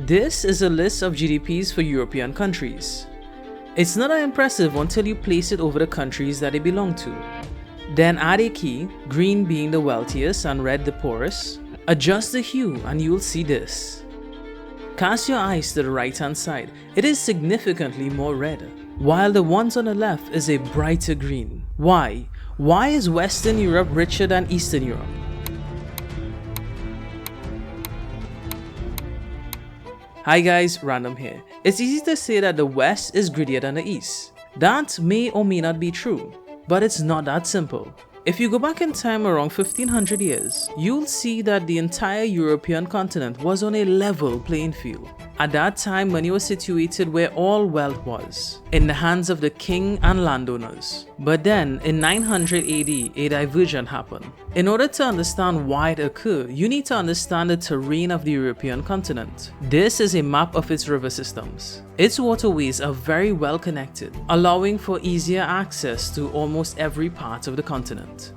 This is a list of GDPs for European countries. It's not that impressive until you place it over the countries that they belong to. Then add a key, green being the wealthiest and red the poorest. Adjust the hue and you'll see this. Cast your eyes to the right hand side. It is significantly more red, while the ones on the left is a brighter green. Why? Why is Western Europe richer than Eastern Europe? Hi guys, Random here. It's easy to say that the West is greedier than the East. That may or may not be true, but it's not that simple. If you go back in time around 1500 years, you'll see that the entire European continent was on a level playing field. At that time, money was situated where all wealth was, in the hands of the king and landowners. But then, in 900 AD, a diversion happened. In order to understand why it occurred, you need to understand the terrain of the European continent. This is a map of its river systems. Its waterways are very well connected, allowing for easier access to almost every part of the continent.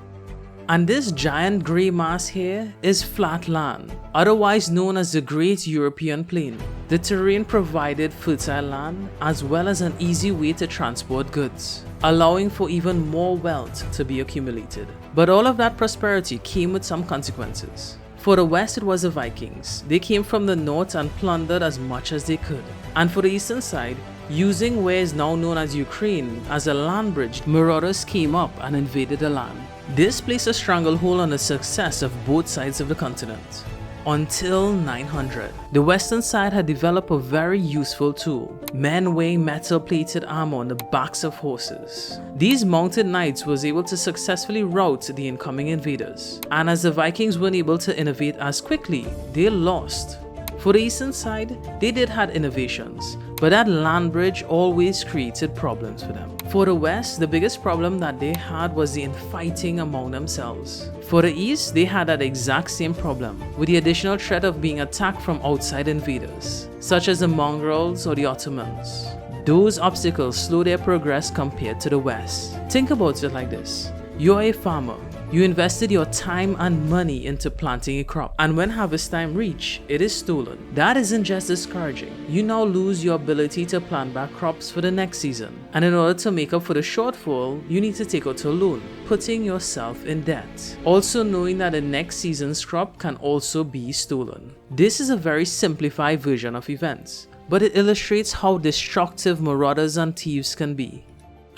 And this giant grey mass here is flat land, otherwise known as the Great European Plain. The terrain provided fertile land as well as an easy way to transport goods, allowing for even more wealth to be accumulated. But all of that prosperity came with some consequences. For the West, it was the Vikings. They came from the north and plundered as much as they could. And for the eastern side, using where is now known as Ukraine as a land bridge, marauders came up and invaded the land. This placed a stranglehold on the success of both sides of the continent. Until 900, the western side had developed a very useful tool: men wearing metal-plated armor on the backs of horses. These mounted knights was able to successfully rout the incoming invaders, and as the Vikings weren't able to innovate as quickly, they lost. For the eastern side, they did have innovations, but that land bridge always created problems for them. For the West, the biggest problem that they had was the infighting among themselves. For the East, they had that exact same problem, with the additional threat of being attacked from outside invaders, such as the Mongols or the Ottomans. Those obstacles slow their progress compared to the West. Think about it like this. You're a farmer. You invested your time and money into planting a crop, and when harvest time reaches, it is stolen. That isn't just discouraging. You now lose your ability to plant back crops for the next season, and in order to make up for the shortfall, you need to take out a loan, putting yourself in debt. Also knowing that the next season's crop can also be stolen. This is a very simplified version of events, but it illustrates how destructive marauders and thieves can be.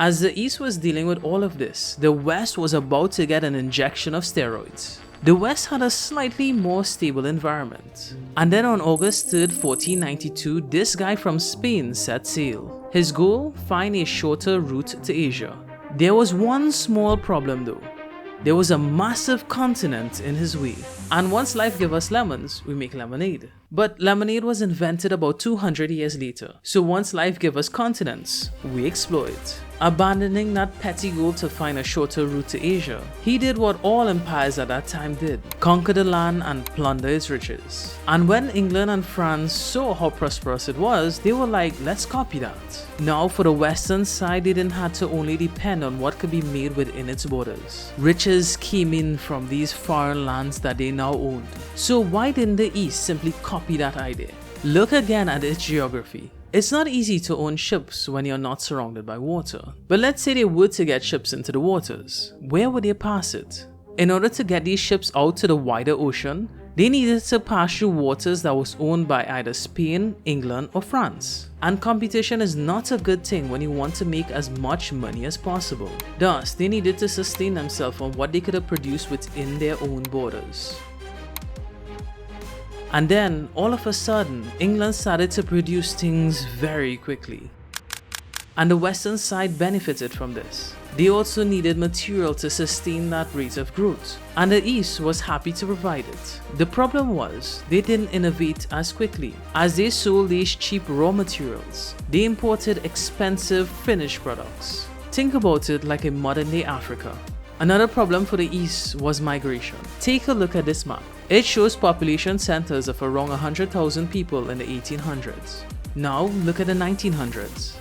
As the East was dealing with all of this, the West was about to get an injection of steroids. The West had a slightly more stable environment. And then on August 3rd, 1492, this guy from Spain set sail. His goal? Find a shorter route to Asia. There was one small problem though. There was a massive continent in his way. And once life gave us lemons, we make lemonade. But lemonade was invented about 200 years later. So once life gave us continents, we explore it. Abandoning that petty goal to find a shorter route to Asia, he did what all empires at that time did: conquer the land and plunder its riches. And when England and France saw how prosperous it was, they were like, let's copy that. Now for the western side, they didn't have to only depend on what could be made within its borders. Riches came in from these foreign lands that they now owned. So why didn't the East simply copy that idea? Look again at its geography. It's not easy to own ships when you're not surrounded by water. But let's say they were to get ships into the waters. Where would they pass it? In order to get these ships out to the wider ocean, they needed to pass through waters that was owned by either Spain, England, or France. And competition is not a good thing when you want to make as much money as possible. Thus, they needed to sustain themselves on what they could have produced within their own borders. And then, all of a sudden, England started to produce things very quickly. And the western side benefited from this. They also needed material to sustain that rate of growth, and the East was happy to provide it. The problem was, they didn't innovate as quickly. As they sold these cheap raw materials, they imported expensive finished products. Think about it like a modern-day Africa. Another problem for the East was migration. Take a look at this map. It shows population centers of around 100,000 people in the 1800s. Now look at the 1900s.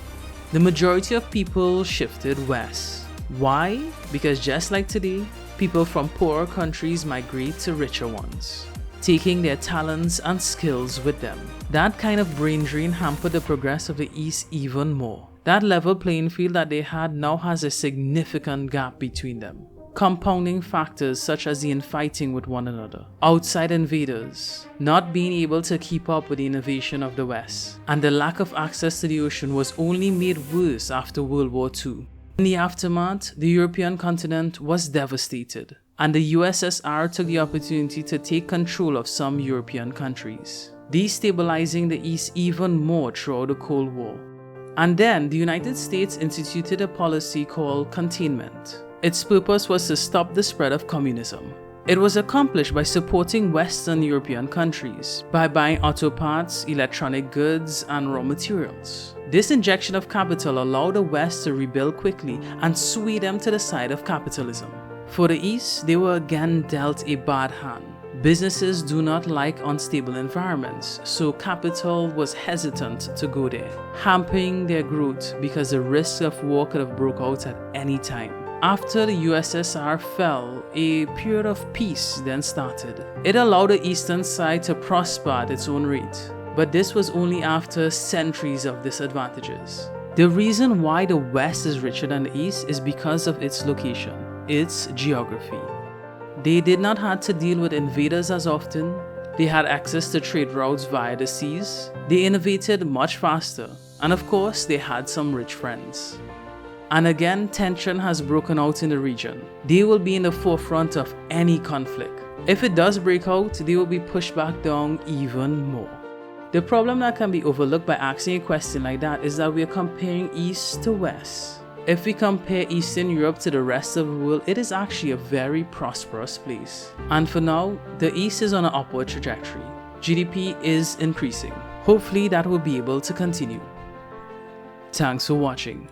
The majority of people shifted west. Why? Because just like today, people from poorer countries migrate to richer ones. taking their talents and skills with them. That kind of brain drain hampered the progress of the East even more. That level playing field that they had now has a significant gap between them. Compounding factors such as the infighting with one another, outside invaders, not being able to keep up with the innovation of the West, and the lack of access to the ocean was only made worse after World War II. In the aftermath, the European continent was devastated, and the USSR took the opportunity to take control of some European countries, destabilizing the East even more throughout the Cold War. And then the United States instituted a policy called containment. Its purpose was to stop the spread of communism. It was accomplished by supporting Western European countries by buying auto parts, electronic goods, and raw materials. This injection of capital allowed the West to rebuild quickly and sway them to the side of capitalism. For the East, they were again dealt a bad hand. Businesses do not like unstable environments, so capital was hesitant to go there, hampering their growth because the risk of war could have broke out at any time. After the USSR fell, a period of peace then started. It allowed the eastern side to prosper at its own rate, but this was only after centuries of disadvantages. The reason why the West is richer than the East is because of its location, its geography. They did not have to deal with invaders as often, they had access to trade routes via the seas, they innovated much faster, and of course they had some rich friends. And again, tension has broken out in the region. They will be in the forefront of any conflict. If it does break out, they will be pushed back down even more. The problem that can be overlooked by asking a question like that is that we are comparing East to West. If we compare Eastern Europe to the rest of the world, it is actually a very prosperous place. And for now, the East is on an upward trajectory. GDP is increasing. Hopefully that will be able to continue. Thanks for watching.